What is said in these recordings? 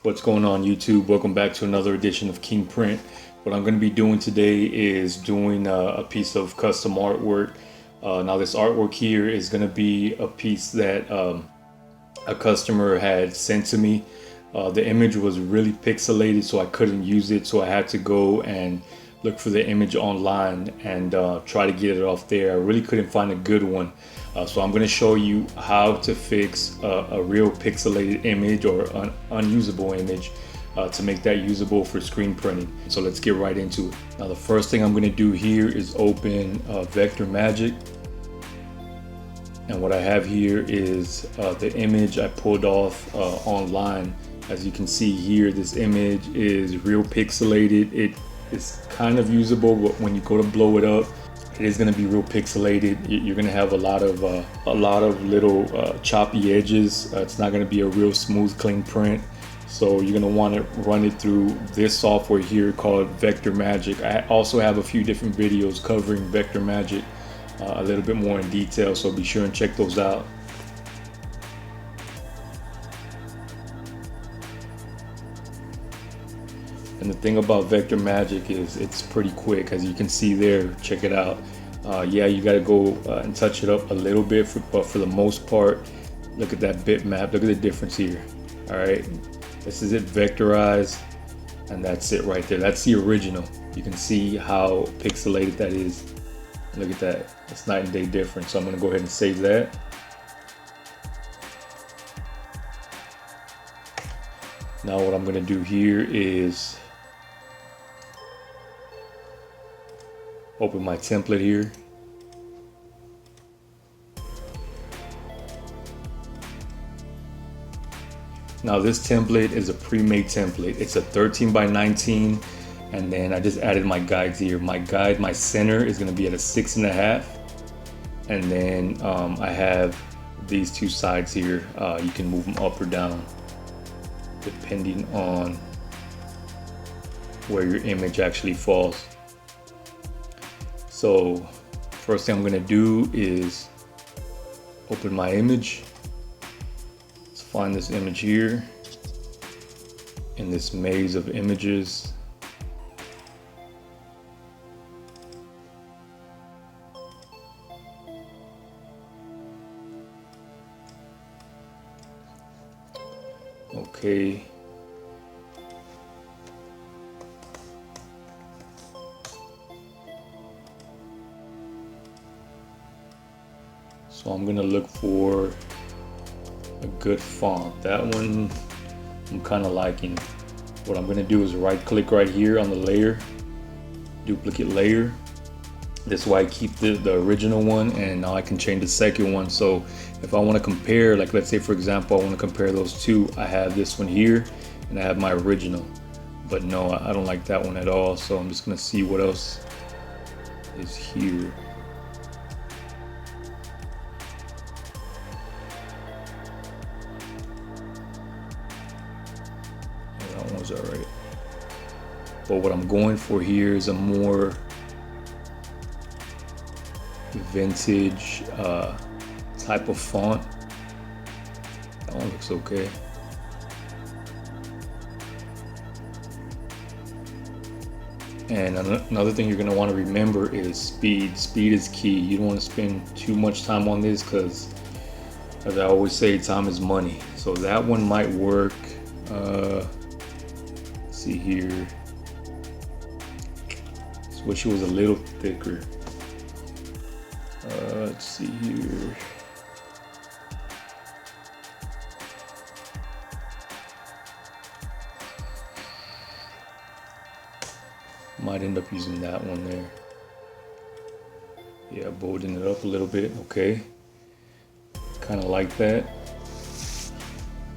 What's going on YouTube? Welcome back to another edition of King Print. What I'm going to be doing today is doing a piece of custom artwork. Now this artwork here is going to be a piece that a customer had sent to me. The image was really pixelated, so I couldn't use it, so I had to go and look for the image online and try to get it off there. I really couldn't find a good one. So I'm going to show you how to fix a real pixelated image or an unusable image to make that usable for screen printing. So let's get right into it. Now the first thing I'm going to do here is open Vector Magic. And what I have here is the image I pulled off online. As you can see here, this image is real pixelated. It is kind of usable, but when you go to blow it up, it is going to be real pixelated. You're going to have a lot of little choppy edges. It's not going to be a real smooth, clean print. So you're going to want to run it through this software here called Vector Magic. I also have a few different videos covering Vector Magic a little bit more in detail, so be sure and check those out. And the thing about Vector Magic is it's pretty quick, as you can see there. Check it out. Yeah, you got to go and touch it up a little bit, but for the most part, look at that bitmap. Look at the difference here. All right, this is it vectorized, and that's it right there. That's the original. You can see how pixelated that is. Look at that. It's night and day difference. So I'm going to go ahead and save that. Now what I'm going to do here is open my template here. Now this template is a pre-made template. It's a 13 by 19, and then I just added my guides here. My guide, my center is going to be at a 6.5, and then I have these two sides here. You can move them up or down depending on where your image actually falls. So first thing I'm going to do is open my image. Let's find this image here in this maze of images. Okay. So I'm gonna look for a good font. That one I'm kind of liking. What I'm gonna do is right click right here on the layer, duplicate layer. This way I keep the original one, and now I can change the second one. So if I want to compare, like let's say for example I want to compare those two, I have this one here and I have my original. But no, I don't like that one at all. So I'm just gonna see what else is here. That one's alright. But what I'm going for here is a more vintage type of font. That one looks okay. And another thing you're going to want to remember is speed. Speed is key. You don't want to spend too much time on this because, as I always say, time is money. So that one might work. Let's see here. Just wish it was a little thicker. Let's see here. Might end up using that one there. Yeah, bolden it up a little bit. Okay. Kind of like that.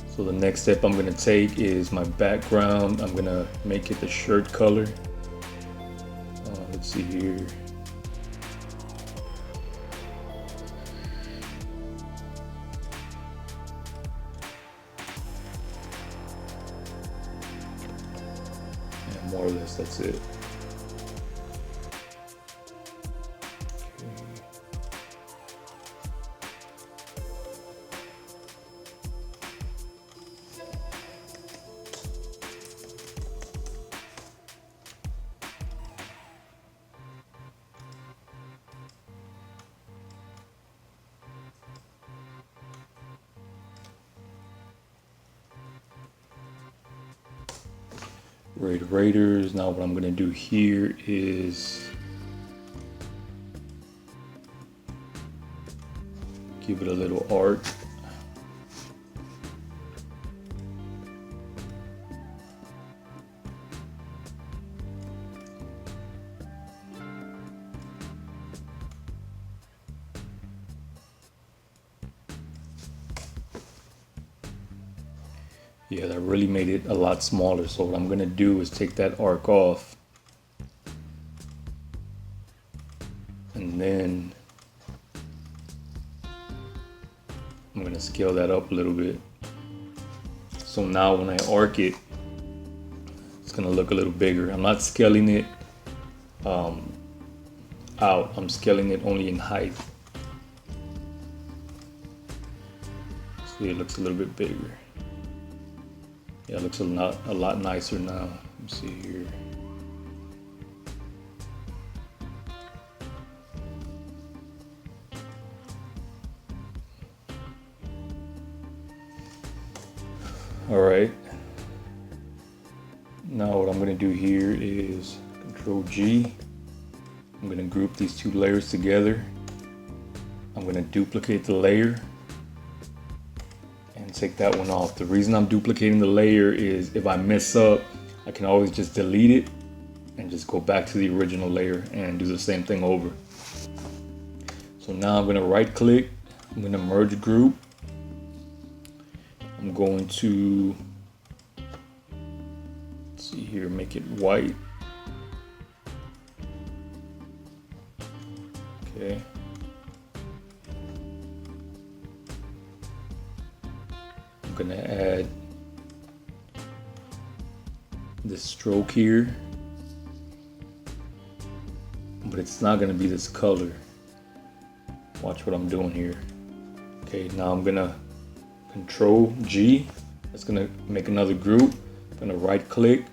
So the next step I'm going to take is my background. I'm going to make it the shirt color. Let's see here. More or less, that's it. Raiders. Now what I'm gonna do here is give it a little arc. Yeah, that really made it a lot smaller. So what I'm gonna do is take that arc off, and then I'm gonna scale that up a little bit. So now when I arc it, it's gonna look a little bigger. I'm not scaling it out, I'm scaling it only in height. See, it looks a little bit bigger. Yeah, it looks a lot nicer now. Let me see here. All right. Now what I'm going to do here is Control G. I'm going to group these two layers together. I'm going to duplicate the layer and take that one off. The reason I'm duplicating the layer is if I mess up, I can always just delete it and just go back to the original layer and do the same thing over. So now I'm going to right click, I'm going to merge group. I'm going to, let's see here, make it white. Okay. I'm gonna add this stroke here, but it's not gonna be this color. Watch what I'm doing here. Okay, now I'm gonna Control G. That's gonna make another group. I'm gonna right click.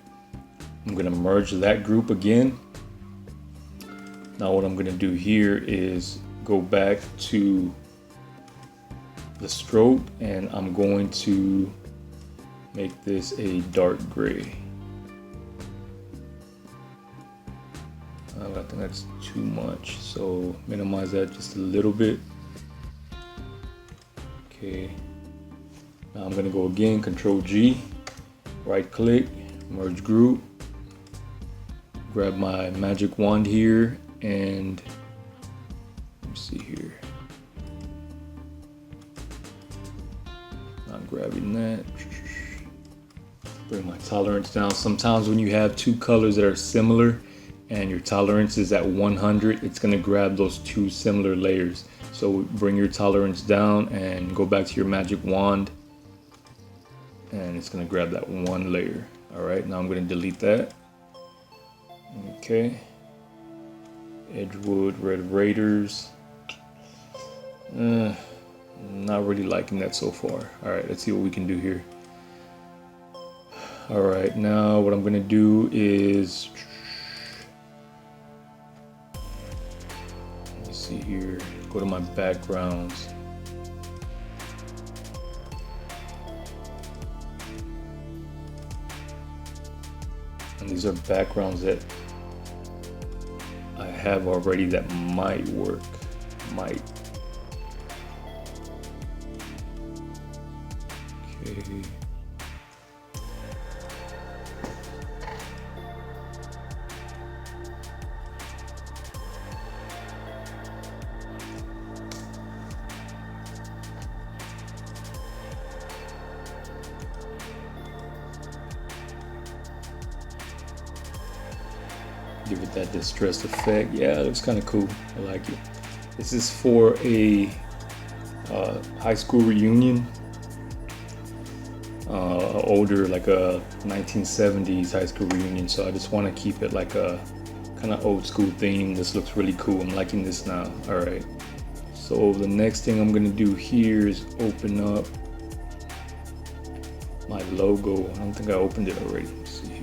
I'm gonna merge that group again. Now what I'm gonna do here is go back to the stroke and I'm going to make this a dark gray. I think that's too much, so minimize that just a little bit. Okay. Now I'm going to go again, Control G, right click, merge group, grab my magic wand here, and let me see here. Not grabbing that. Bring my tolerance down. Sometimes when you have two colors that are similar and your tolerance is at 100, it's going to grab those two similar layers. So bring your tolerance down and go back to your magic wand, and it's going to grab that one layer. All right, now I'm going to delete that. Okay. Edgewood, Red Raiders. Not really liking that so far. All right, let's see what we can do here. All right, now what I'm going to do is, let me see here, go to my backgrounds. And these are backgrounds that I have already that might work. Might. Okay. Give it that distressed effect. Yeah, it looks kind of cool. I like it. This is for a high school reunion. Older, like a 1970s high school reunion. So I just want to keep it like a kind of old school theme. This looks really cool. I'm liking this now. All right. So the next thing I'm going to do here is open up my logo. I don't think I opened it already. Let's see here.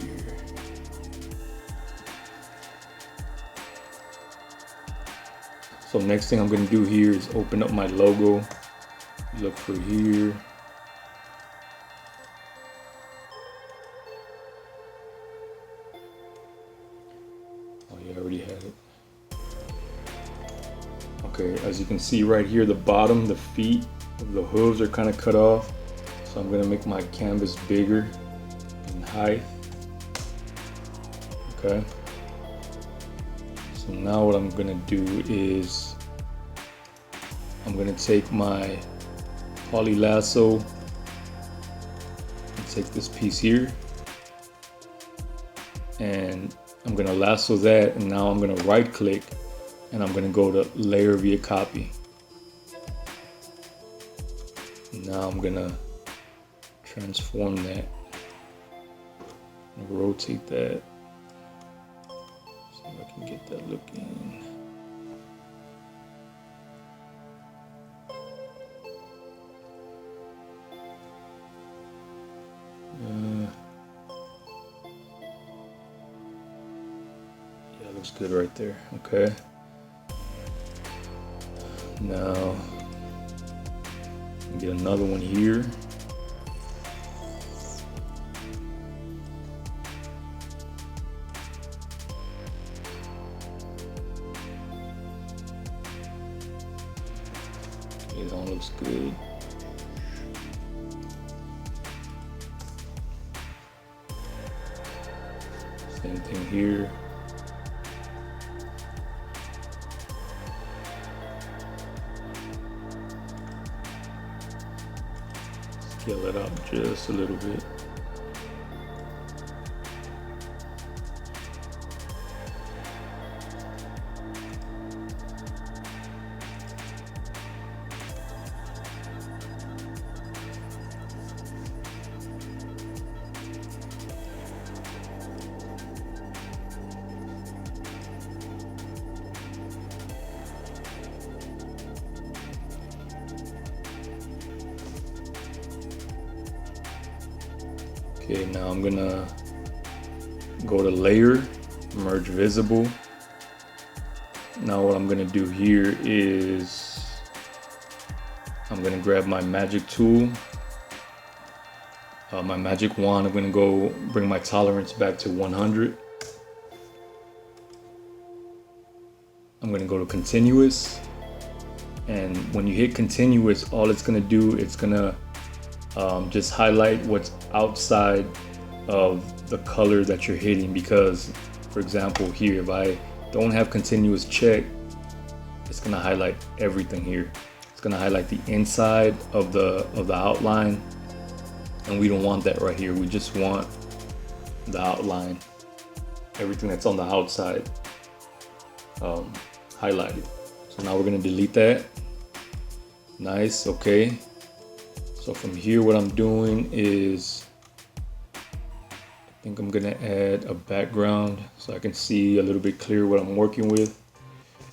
So next thing I'm going to do here is open up my logo. Look for here. Okay, as you can see right here, the bottom, the feet of the hooves are kind of cut off. So I'm gonna make my canvas bigger in height. Okay. So now what I'm gonna do is I'm gonna take my poly lasso and take this piece here, and I'm gonna lasso that, and now I'm gonna right click and I'm gonna go to layer via copy. Now I'm gonna transform that and rotate that so I can get that looking. Yeah, it looks good right there. Okay. Now get another one here. Okay, that one looks good. Same thing here. Scale it up just a little bit. Okay, now I'm gonna go to layer, merge visible. Now what I'm gonna do here is I'm gonna grab my magic tool, my magic wand. I'm gonna go bring my tolerance back to 100. I'm gonna go to continuous, and when you hit continuous, all it's gonna do, it's gonna just highlight what's outside of the color that you're hitting. Because, for example, here, if I don't have continuous check, it's gonna highlight everything here. It's gonna highlight the inside of the outline, and we don't want that right here. We just want the outline, everything that's on the outside highlighted. So now we're gonna delete that. Nice. Okay. So from here, what I'm doing is, I think I'm gonna add a background so I can see a little bit clearer what I'm working with.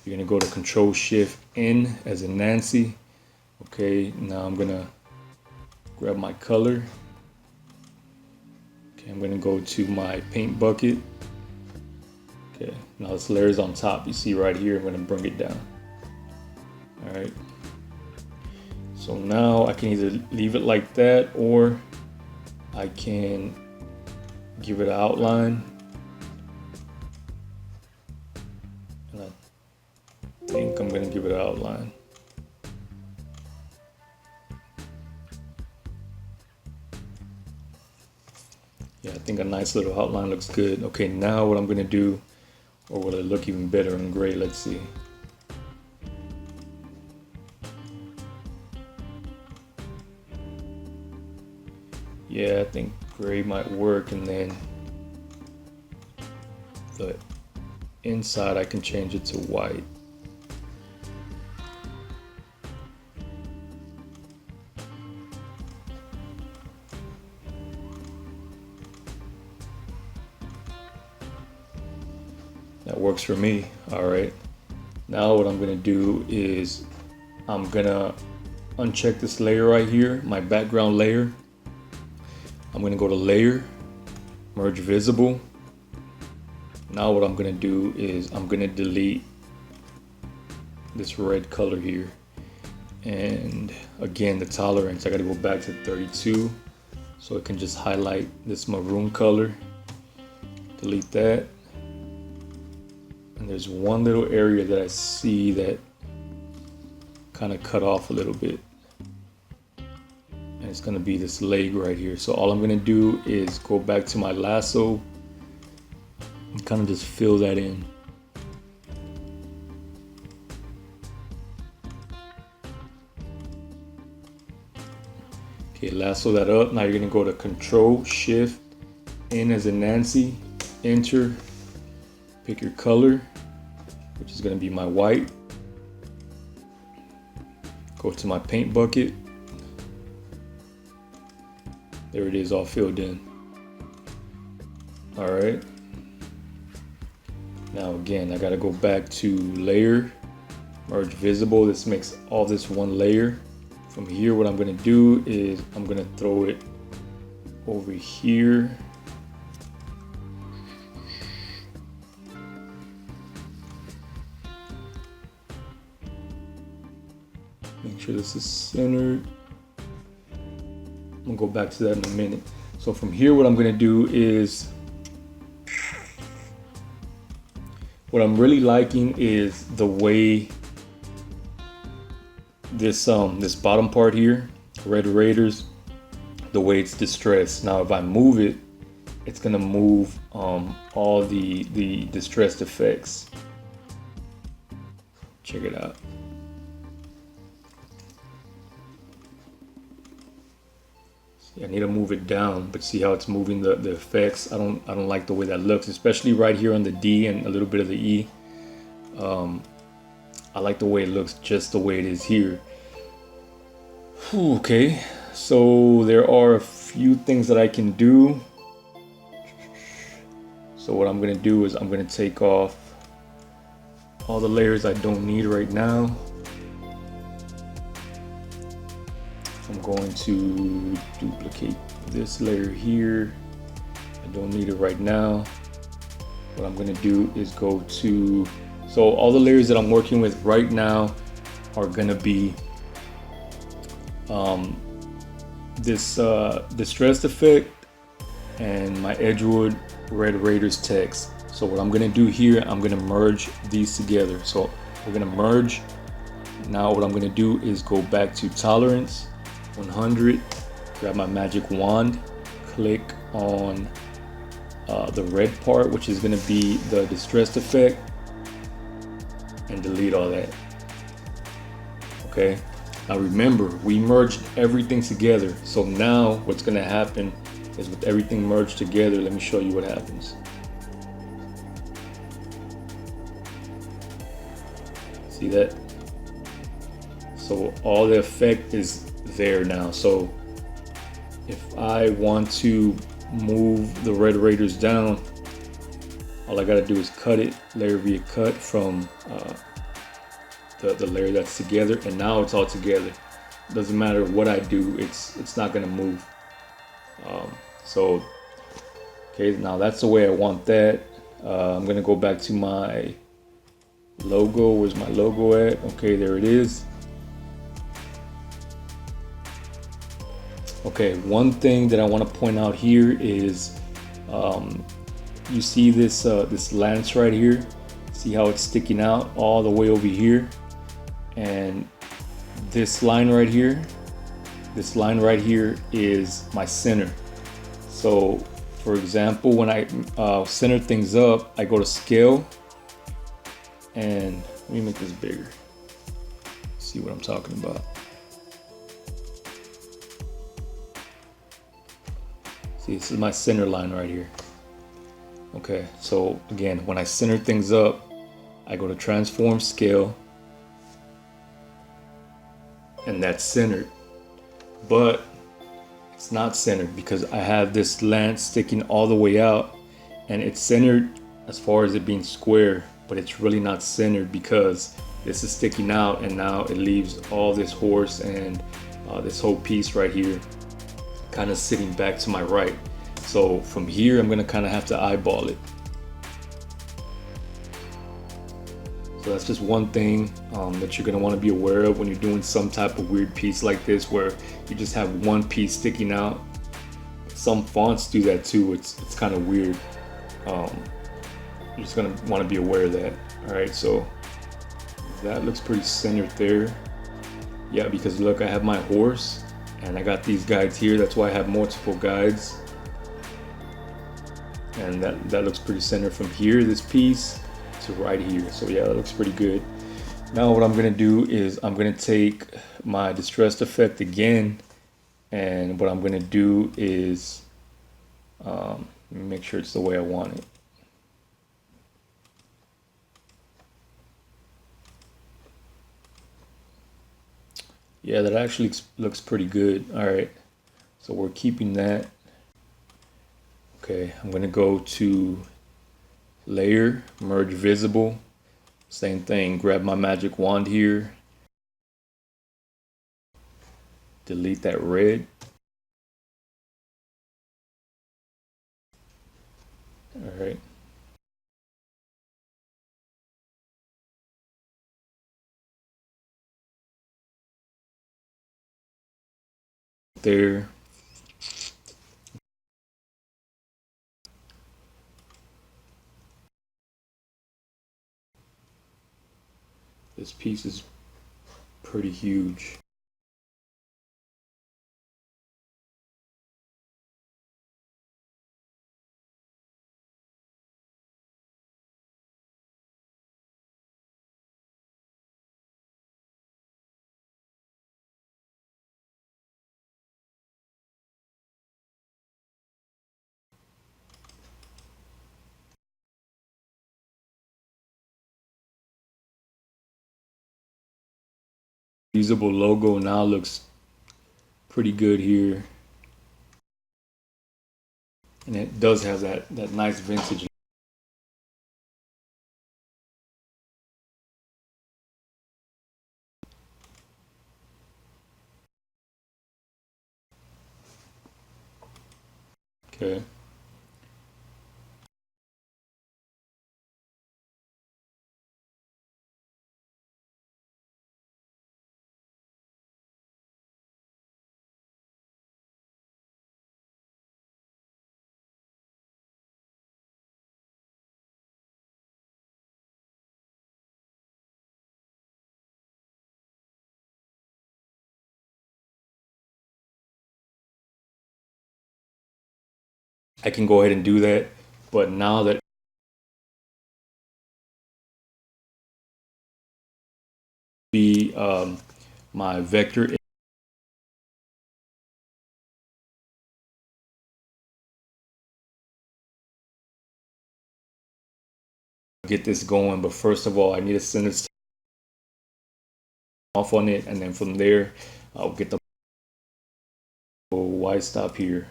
You're gonna go to Control-Shift-N as in Nancy. Okay, now I'm gonna grab my color. Okay, I'm gonna go to my paint bucket. Okay, now this layer is on top. You see right here, I'm gonna bring it down. All right. So now I can either leave it like that, or I can give it an outline. And I think I'm gonna give it an outline. Yeah, I think a nice little outline looks good. Okay, now what I'm gonna do, or will it look even better in gray? Let's see. Yeah, I think gray might work, and then the inside I can change it to white. That works for me. All right. Now what I'm gonna do is I'm gonna uncheck this layer right here, my background layer. I'm gonna go to layer, merge visible. Now what I'm gonna do is I'm gonna delete this red color here. And again, the tolerance, I gotta go back to 32 so it can just highlight this maroon color. Delete that. And there's one little area that I see that kind of cut off a little bit. And it's gonna be this leg right here. So all I'm gonna do is go back to my lasso and kind of just fill that in. Okay, lasso that up. Now you're gonna go to Control, Shift, N as in Nancy, Enter, pick your color, which is gonna be my white. Go to my paint bucket. There it is, all filled in. All right. Now again, I gotta go back to Layer, Merge Visible. This makes all this one layer. From here, what I'm gonna do is I'm gonna throw it over here. Make sure this is centered. I'm gonna go back to that in a minute. So from here, what I'm gonna do is, what I'm really liking is the way this this bottom part here, Red Raiders, the way it's distressed. Now if I move it, it's gonna move all the distressed effects. Check it out. See, I need to move it down, but see how it's moving the effects. I don't like the way that looks, especially right here on the D and a little bit of the E. I like the way it looks just the way it is here. Whew, okay, so there are a few things that I can do. So what I'm gonna do is I'm gonna take off all the layers I don't need right now. I'm going to duplicate this layer here. I don't need it right now. What I'm gonna do is go to, so all the layers that I'm working with right now are gonna be this distressed effect and my Edgewood Red Raiders text. So what I'm gonna do here, I'm gonna merge these together. So we're gonna merge. Now what I'm gonna do is go back to Tolerance, 100, grab my magic wand, click on the red part, which is gonna be the distressed effect, and delete all that. Okay, now remember, we merged everything together. So now what's gonna happen is with everything merged together, let me show you what happens. See that? So all the effect is there now. So if I want to move the Red Raiders down, all I gotta do is cut it, layer via cut from the layer that's together, and now it's all together. Doesn't matter what I do, it's not gonna move. So okay, now that's the way I want that. I'm gonna go back to my logo. Where's my logo at? Okay, there it is. Okay, one thing that I want to point out here is you see this this lance right here. See how it's sticking out all the way over here, and this line right here, is my center. So for example, when I center things up, I go to scale, and let me make this bigger. See what I'm talking about. See, this is my center line right here. Okay, so again, when I center things up, I go to transform, scale, and that's centered. But it's not centered because I have this lance sticking all the way out, and it's centered as far as it being square, but it's really not centered because this is sticking out, and now it leaves all this horse and this whole piece right here kind of sitting back to my right. So from here, I'm gonna kind of have to eyeball it. So that's just one thing that you're gonna want to be aware of when you're doing some type of weird piece like this, where you just have one piece sticking out. Some fonts do that too. It's kind of weird. You're just gonna want to be aware of that. All right, so that looks pretty centered there. Yeah, because look, I have my horse and I got these guides here. That's why I have multiple guides. And that looks pretty centered from here, this piece, to right here. So yeah, that looks pretty good. Now what I'm gonna do is I'm gonna take my distressed effect again, and what I'm gonna do is make sure it's the way I want it. Yeah, that actually looks pretty good. All right, so we're keeping that. Okay, I'm gonna go to layer, merge visible, same thing, grab my magic wand here, delete that red. All right. There. This piece is pretty huge. Usable logo now looks pretty good here. And it does have that nice vintage. Okay. I can go ahead and do that, but now that be my vector, get this going. But first of all, I need to send this off on it, and then from there I'll get the white stop here.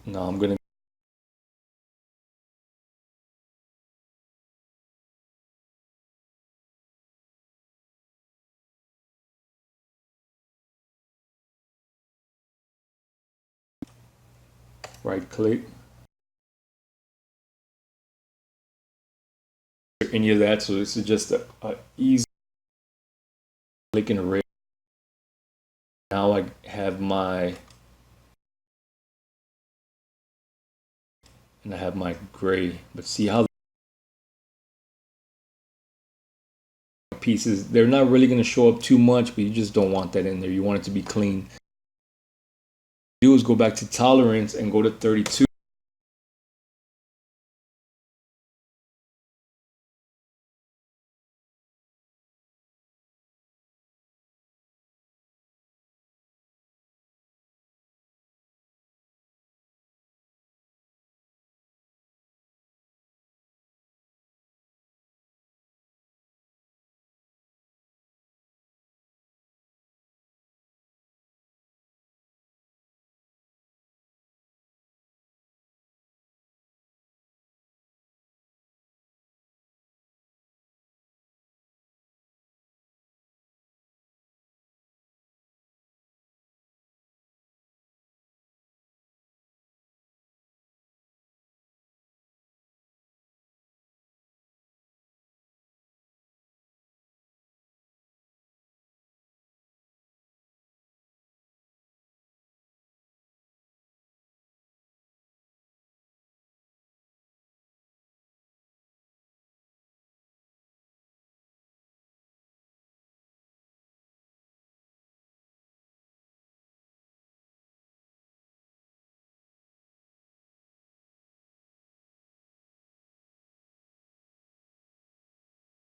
Now I'm gonna right click, any of that. So this is just a easy click and erase. Now I have my, and I have my gray, but see how pieces, they're not really going to show up too much, but you just don't want that in there. You want it to be clean. Do is go back to tolerance and go to 32.